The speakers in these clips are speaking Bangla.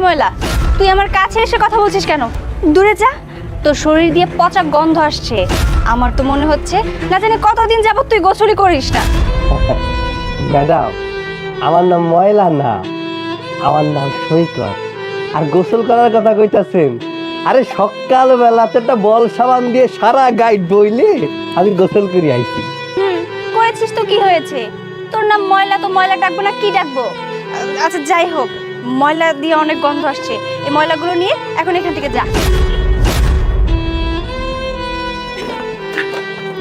ময়লা। তুই আমার কাছে এসে কথা বলছিস কেন? দূরে যা, তোর শরীর দিয়ে পচা গন্ধ আসছে। আমার তো মনে হচ্ছে না জানি কতদিন যাবত তুই গোসলই করিস না। ম্যাডাম, আমার নাম ময়লা না, আমার নাম সৈকত। আর গোসল করার কথা কইতাছেন? আরে সকালবেলা তো একটা বল সাবান দিয়ে সারা গায়ে ডইলে আমি গোসল করে আইছি। করেছিস তো কি হয়েছে? তোর নাম ময়লা, তো ময়লা ডাকবো না কি ডাকবো? আচ্ছা যাই হোক, ময়লা দিয়ে অনেক গন্ধ আসছে। এই ময়লাগুলো নিয়ে এখন এখান থেকে যা।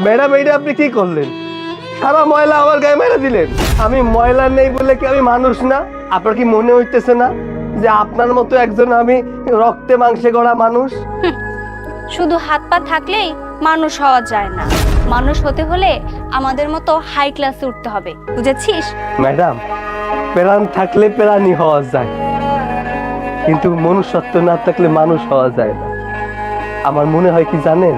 ম্যাডাম, এইটা আপনি কি করলেন? সারা ময়লা আমার গায়ে মেরে দিলেন। আমি ময়লা নেই বলে কি আমি মানুষ না? আপনার কি মনে হইতেছে না যে আপনার মতো একজন আমি রক্তে মাংসে গড়া মানুষ? শুধু হাত পা থাকলেই মানুষ হওয়া যায় না। মানুষ হতে হলে আমাদের মতো হাই ক্লাসে উঠতে হবে, বুঝেছিস? ম্যাডাম, প্রাণ থাকলে প্রাণী হওয়া যায়, কিন্তু মনুষ্যত্ব না থাকলে মানুষ হওয়া যায় না। আমার মনে হয় কি জানেন,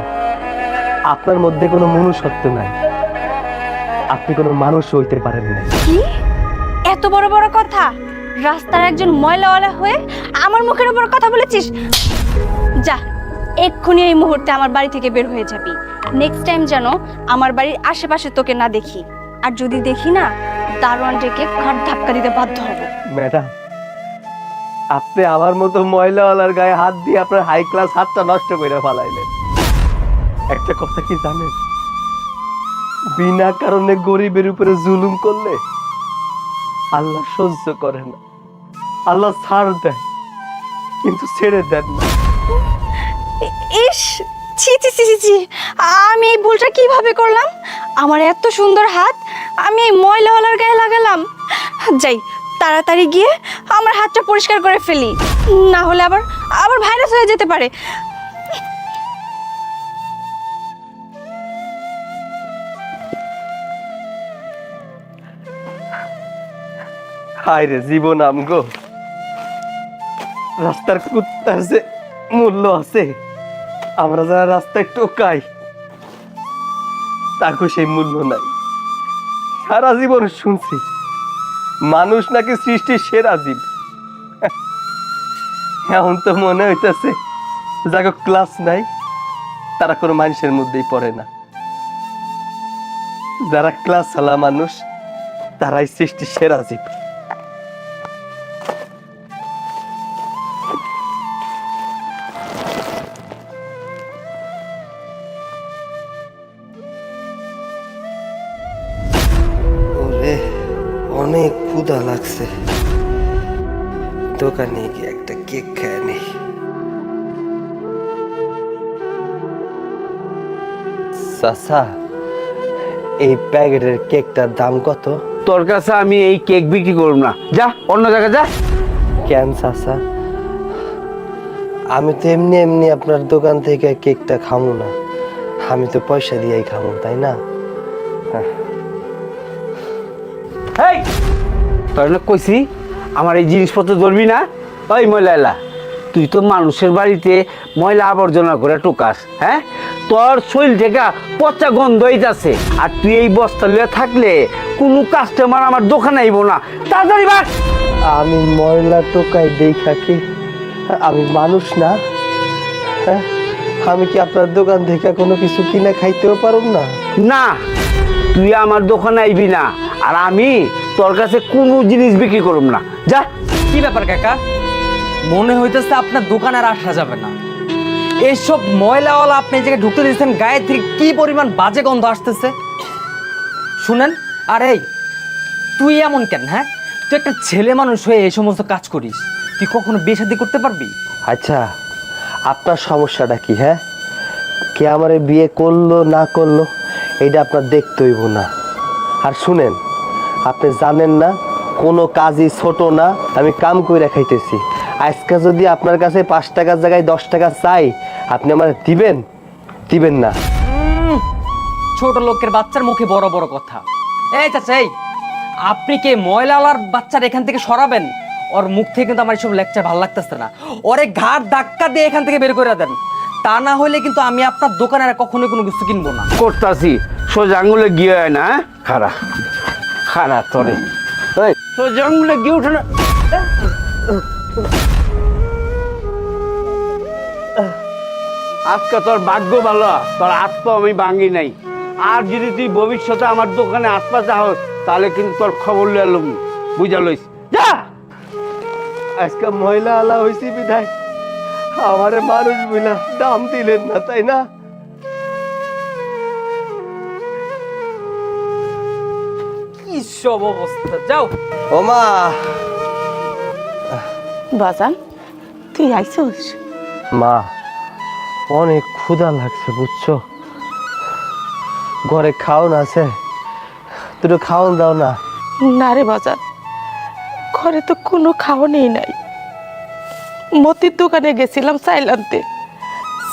আপনার মধ্যে কোনো মনুষ্যত্ব নাই, আপনি কোনো মানুষ হইতে পারেন না। কি এত বড় বড় কথা? রাস্তার একজন ময়লাওয়ালা হয়ে আমার মুখের উপর কথা বলেছিস? যা, এক্ষুনি এই মুহূর্তে আমার বাড়ি থেকে বের হয়ে যাবি। নেক্সট টাইম যেন আমার বাড়ির আশেপাশে তোকে না দেখি, আর যদি দেখি না, দারোয়ান ডেকে ঘাট ধাক্কা দিতে বাধ্য হব। ম্যাডাম, আপনি আমার মতো ময়লাওয়ালার গায়ে হাত দিয়ে আপনার হাই ক্লাস হাতটা নষ্ট করে ফেলাইলেন। একটা কথা কি জানেন, বিনা কারণে গরিবের উপরে জুলুম করলে আল্লাহ সহ্য করে না। আল্লাহ ছাড় দেয় কিন্তু ছেড়ে দেন না। ইস, ছি ছি ছি ছি ছি, আমি এই ভুলটা কিভাবে করলাম? আমার এত সুন্দর হাত আমি এই ময়লাওয়ালার গায়ে লাগালাম। যাই, তাড়াতাড়ি গিয়ে আমার হাতটা পরিষ্কার করে ফেলি, না হলে আবার আবার ভাইরাস হয়ে যেতে পারে। হায় রে জীবন আমগো, রাস্তার কুত্তার যে মূল্য আছে, আমরা যারা রাস্তায় টোকাই তাকে সেই মূল্য নাই। সারা জীবন শুনছি মানুষ নাকি সৃষ্টির সেরা জীব। এখন তো মনে হইতেছে যাকে ক্লাস নাই তারা কোনো মানুষের মধ্যেই পড়ে না। যারা ক্লাস হলা মানুষ তারাই সৃষ্টির সেরা জীব। অনেক ক্ষুধা লাগছে, দোকানে গিয়ে একটা কেক খেয়ে নেই। চাচা, এই প্যাকেটের কেকটার দাম কত? তোর কাছে আমি এই কেক বিক্রি করব না, যা অন্য জায়গায় যা। কেন চাচা? আমি তো এমনি এমনি আপনার দোকান থেকে কেকটা খামু না, আমি তো পয়সা দিয়েই খামু, তাই না? এই তোর না কইছি আমার এই জিনিসপত্র ধরবি না। ওই ময়লা, তুই তো মানুষের বাড়িতে ময়লা আবর্জনা করে টোকাস, হ্যাঁ? তোর শরীর থেকে পচা গন্ধ হইতাছে, আর তুই এই বস্তা লিয়ে থাকলে কোনো কাস্টমার আমার দোকানে আইব না। তাড়াতাড়ি ভাগ। আমি ময়লা টোকাই দেখা কি আমি মানুষ না? হ্যাঁ, আমি কি আপনার দোকান থেকে কোনো কিছু কিনে খাইতেও পারব না? না, তুই আমার দোকানে আইবি না, আর আমি তোর কাছে কোনো জিনিস বিক্রি করব না, যা। কি ব্যাপার কাকা, মনে হইতেছে আপনার দোকানে আর আসা যাবে না। এইসব ময়লাওয়ালা আপনি এই জায়গায় ঢুকতে দিয়েছেন, গায়ে থেকে কি পরিমাণ বাজে গন্ধ আসতেছে। শুনেন, আর এই তুই এমন কেন? হ্যাঁ, তুই একটা ছেলে মানুষ হয়ে এই সমস্ত কাজ করিস, তুই কখনো বিয়ে শাদী করতে পারবি? আচ্ছা, আপনার সমস্যাটা কি? হ্যাঁ, কে আমার বিয়ে করলো না করলো এইটা আপনার দেখতে হইব না। আর শুনেন, আপনি জানেন না কোনো কাজই ছোট না। আমি কাম করে খাইতেছি। আজকে যদি আপনার কাছে 5 টাকার জায়গায় 10 টাকা চাই, আপনি আমার দিবেন? দিবেন না। ছোট লোকের বাচ্চার মুখে বড় বড় কথা। এই চাচা, এই আপনি কে ময়লাওয়ালার বাচ্চার এখান থেকে সরাবেন? ওর মুখ থেকে কিন্তু আমার এইসব লেকচার ভালো লাগতেছে না। ওরে ঘাট ধাক্কা দিয়ে এখান থেকে বের করে দেন, তা না হলে কিন্তু আমি আপনার দোকানে আর কখনোই কোনো কিছু কিনবো না। করতাছি, সোজা আঙুলে গিয়ে হয় না। খারা খারা তোরে, সোজা আঙুলে গিয়ে উঠে না। আজকে তোর ভাগ্য ভালো, তোর আত্মা আমি ভাঙি নাই। আর যদি তুই ভবিষ্যতে আমার দোকানে আসপা চাও, তাহলে কিন্তু তোর খবর লইয়া লম, বুঝা লইস। যা। আজকে ময়লা আলা হয়েছি বিধায় আমারে মানুষ বইলা দাম দিলেন না, তাই না? কি সব অবস্থা, যাও। ও মা, বাজান তুই আইসোস? মা অনেক ক্ষুধা লাগছে বুঝছো, ঘরে খাওন আছে, দুটো খাওন দাও না। না রে বাজান, ঘরে তো কোনো খাওয়ানোই নাই। মতির দোকানে গেছিলাম চাইল আনতে,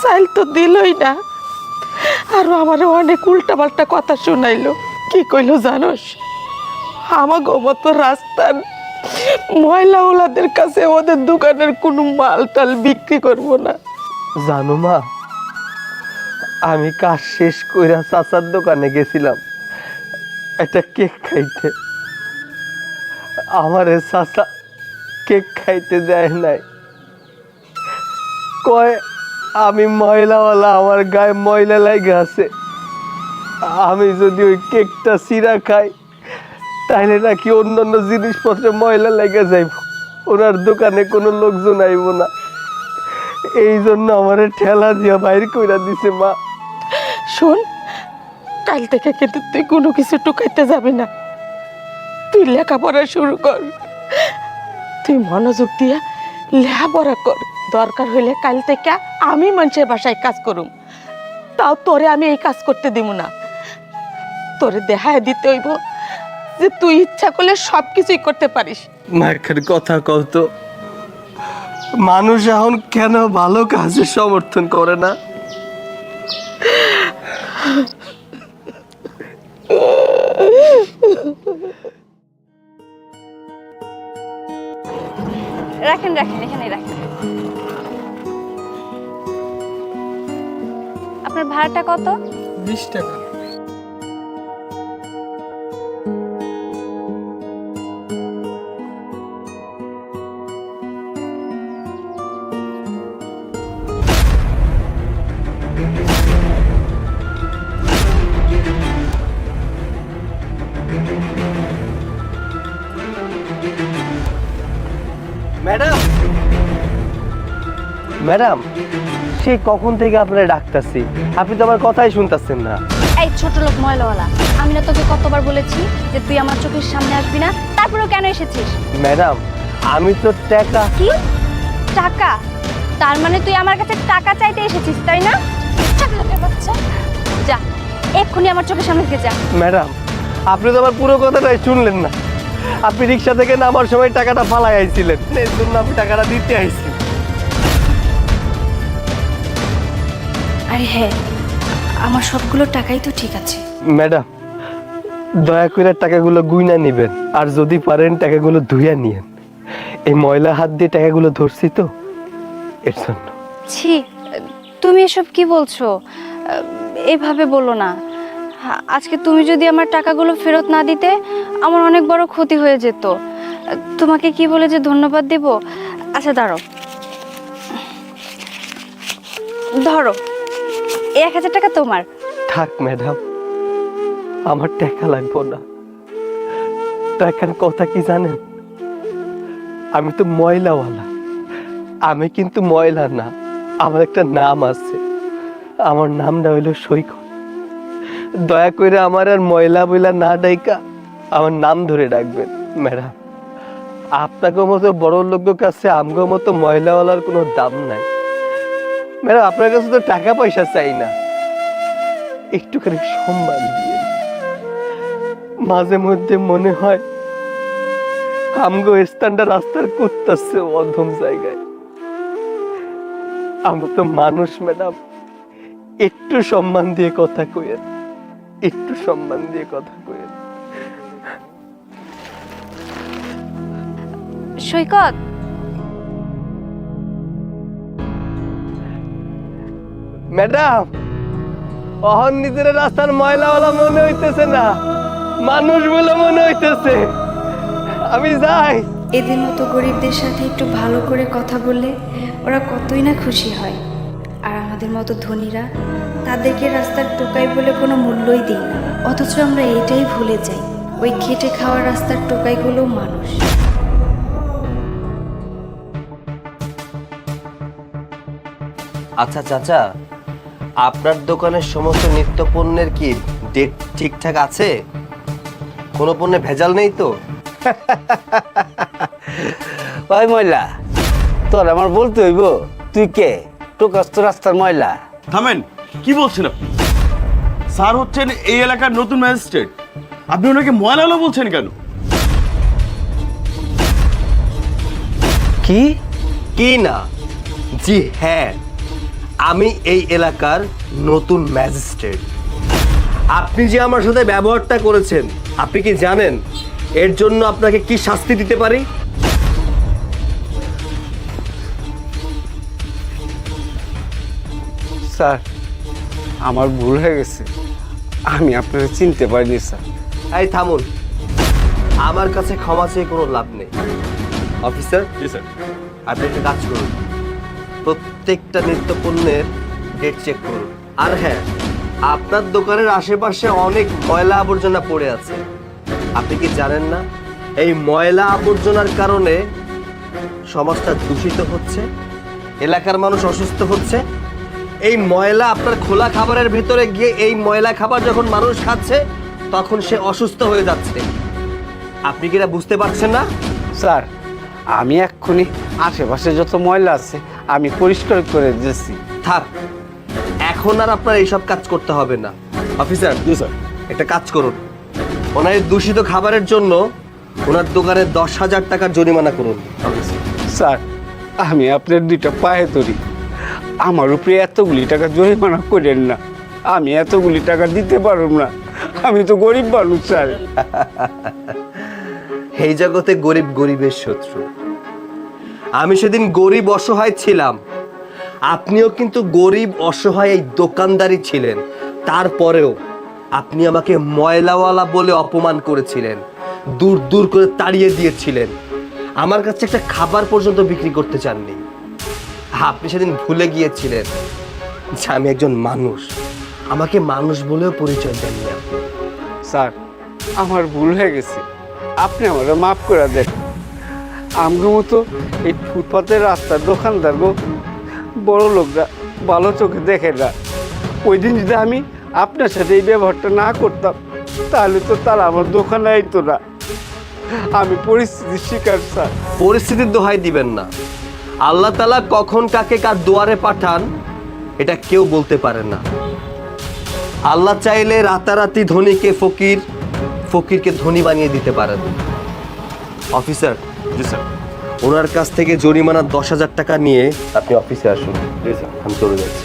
চাইল তো দিলই না, আর আমার অনেক উল্টা পাল্টা কথা শুনাইলো। কি কইলো জানোস? আমাগো মতো রাস্তার ময়লা ওলাদের কাছে ওদের দোকানের কোনো মাল টাল বিক্রি করবো না। জানো মা, আমি কাজ শেষ কইরা চাচার দোকানে গেছিলাম একটা কেক খাইতে, আমারে চাচা কেক খাইতে দেয় নাই। কয় আমি ময়লাওয়ালা, আমার গায়ে ময়লা লাগে আছে, আমি যদি ওই কেকটা চিরা খাই তাহলে নাকি অন্যান্য জিনিসপত্রে ময়লা লেগে যাইব, ওনার দোকানে কোনো লোকজন আইব না। এই জন্য আমারে ঠেলা দিয়া বাইর কইরা দিছে মা। শোন, কাল থেকে কিন্তু তুই কোনো কিছু টুকাইতে যাবি না, তুই লেখাপড়া শুরু কর। তুই মনোযোগ দিয়া লেখাপড়া কর, দরকার হইলে কাল থেকে আমি মানুষের বাসায় কাজ করুম, তাও তোরে আমি এই কাজ করতে দিব না। তোরে দেখায় দিতে হইব যে তুই ইচ্ছা করলে সব কিছুই করতে পারিস। মায়ের কথা কত, মানুষ এখন কেন ভালো কাজে সমর্থন করে না? রাখেন রাখেন, এখানে রাখেন। আপনার ভাড়াটা কত? 20 টাকা। ম্যাডাম, ম্যাডাম, সেই কখন থেকে আপনারা ডাকতাছি, আপনি তো আমার কথাই শুনতেছেন না। এই ছোট লোক ময়লাওয়ালা, আমি না তোকে কতবার বলেছি যে তুই আমার চোখের সামনে আসবি না, তারপরেও কেন এসেছিস? ম্যাডাম, আমি তো টাকা। কি টাকা? তার মানে তুই আমার কাছে টাকা চাইতে এসেছিস, তাই না? টাকার বাচ্চা, যা এক্ষুনি আমার চোখের সামনে থেকে যা। ম্যাডাম, আপনি তো আমার পুরো কথাটাই শুনলেন না। আপনি রিক্সা থেকে নামার সময় টাকাটা ফালাই আইছিলেন, এর জন্য আমি টাকাটা দিতে আইছি। আরে হ্যাঁ, আমার সবগুলো টাকাই তো ঠিক আছে। ম্যাডাম, দয়া করে টাকাগুলো গুইনা নেবেন, আর যদি পারেন টাকাগুলো ধুইয়া নিয়েন। এই ময়লা হাত দিয়ে টাকাগুলো ধরছি তো, এর জন্য। ছি, তুমি এসব কি বলছো? এভাবে বলো না। আজকে তুমি যদি আমার টাকাগুলো ফেরত না দিতে, আমার অনেক বড় ক্ষতি হয়ে যেত। তোমাকে কি বলে যে ধন্যবাদ দেব? আচ্ছা দাঁড়াও, ধরো, 1000 টাকা তোমার। থাক ম্যাডাম, আমার টাকা লাগবো না। টাকার কথা কি জানেন? আমি তো ময়লাওয়ালা, আমি কিন্তু ময়লা না, আমার একটা নাম আছে, আমার নামটা হইল সৈকত। দয়া করে আমার আর ময়লা বইলা না ডাইকা আমার নাম ধরে ডাকবেন ম্যাডাম। আপনাকে মতো বড় লোকের কাছে আমগো মতো ময়লাওয়ালার কোনো দাম নাই ম্যাডাম। আপনার কাছে তো টাকা পয়সা চাই না, একটুখানি সম্মান দিয়ে। মাঝে মধ্যে মনে হয় আমগো স্থানটা রাস্তার করতেছে অধম জায়গায়। আমরা তো মানুষ ম্যাডাম, একটু সম্মান দিয়ে কথা কইেন, একটু সম্মান দিয়ে কথা কইেন। সৈকত, ম্যাডাম, অহন নিজের রাস্তার ময়লাওয়ালা মনে হইতেছে না, মানুষ বলে মনে হইতেছে। আমি যাই। এদের মতো গরিবদের সাথে একটু ভালো করে কথা বললে ওরা কতই না খুশি হয়। আর আমাদের মতো ধনীরা তাদেরকে রাস্তার টোকাই বলে কোনো মূল্যই দিই না। অথচ আমরা এটাই ভুলে যাই ওই খেটে খাওয়া রাস্তার টোকাইগুলোও মানুষ। আচ্ছা চাচা, আপনার দোকানের সমস্ত নিত্য পণ্যের কি ডেট ঠিকঠাক আছে? কোনো পণ্যে ভেজাল নেই তো? ওই ময়লা, তোর আমার বলতে হইব তুই কে? টোকাস তো রাস্তার ময়লা। থামেন, কি বলছেন আপনি? স্যার হচ্ছেন এই এলাকার নতুন ম্যাজিস্ট্রেট, আপনি ওনাকে ময়লালো বলছেন কেন? কি? কি না, জি হ্যাঁ, আমি এই এলাকার নতুন ম্যাজিস্ট্রেট। আপনি যে আমার সাথে ব্যবহারটা করেছেন, আপনি কি জানেন এর জন্য আপনাকে কি শাস্তি দিতে পারি? স্যার, আমার ভুল হয়ে গেছে, আমি আপনাকে চিনতে পারিনি স্যার। এই থামুন, আমার কাছে ক্ষমা চেয়ে কোনো লাভ নেই। অফিসার, জি স্যার। আপনি একটা কাজ করুন, প্রত্যেকটা নিত্য পণ্যের ডেট চেক করুন। আর হ্যাঁ, আপনার দোকানের আশেপাশে অনেক ময়লা আবর্জনা পড়ে আছে। আপনি কি জানেন না এই ময়লা আবর্জনার কারণে সমাজটা দূষিত হচ্ছে, এলাকার মানুষ অসুস্থ হচ্ছে? এই ময়লা আপনার খোলা খাবারের ভিতরে গিয়ে এই ময়লা খাবার যখন মানুষ খাচ্ছে তখন সে অসুস্থ হয়ে যাচ্ছে। আপনি কি এটা বুঝতে পারছেন না? স্যার, আমি এক্ষুনি আশেপাশে যত ময়লা আছে আমি পরিষ্কার করে দিয়েছি। থাক, এখন আর আপনার এইসব কাজ করতে হবে না। অফিসার, জি স্যার। একটা কাজ করুন, ওনার এই দূষিত খাবারের জন্য ওনার দোকানে 10,000 টাকার জরিমানা করুন। স্যার, আমি আপনার দুইটা পায়ে ধরি, আমার উপরে এতগুলি টাকা জরিমানা করেন না, আমি এতগুলি টাকা দিতে পারব না, আমি তো গরিব মানুষ স্যার। এই জগতে গরিব গরিবের শত্রু। আমি সেদিন গরিব অসহায় ছিলাম, আপনিও কিন্তু গরিব অসহায় এই দোকানদারি ছিলেন। তারপরেও আপনি আমাকে ময়লাওয়ালা বলে অপমান করেছিলেন, দূর দূর করে তাড়িয়ে দিয়েছিলেন, আমার কাছে একটা খাবার পর্যন্ত বিক্রি করতে চাননি। আপনি সেদিন ভুলে গিয়েছিলেন যে আমি একজন মানুষ, আমাকে মানুষ বলেও পরিচয় দেননি আপনি। স্যার, আমার ভুল হয়ে গেছে, আপনি আমার মাফ করে দেন। আমার মতো এই ফুটপাতের রাস্তার দোকানদার বড় লোকরা ভালো চোখে দেখে না। ওই দিন যদি আমি আপনার সাথে এই ব্যবহারটা না করতাম তাহলে তো তারা আমার দোকানে আইতো না। আমি পরিস্থিতির শিকার স্যার। পরিস্থিতির দোহাই দিবেন না। আল্লাহ তাআলা কখন কাকে কার দুয়ারে পাঠান এটা কেউ বলতে পারে না। আল্লাহ চাইলে রাতারাতি ধনীকে ফকির, ফকিরকে ধনী বানিয়ে দিতে পারেন। অফিসার, জি স্যার। ওনার কাছ থেকে জরিমানা 10,000 টাকা নিয়ে আপনি অফিসে আসুন। জি স্যার। আমি চলে যাচ্ছি।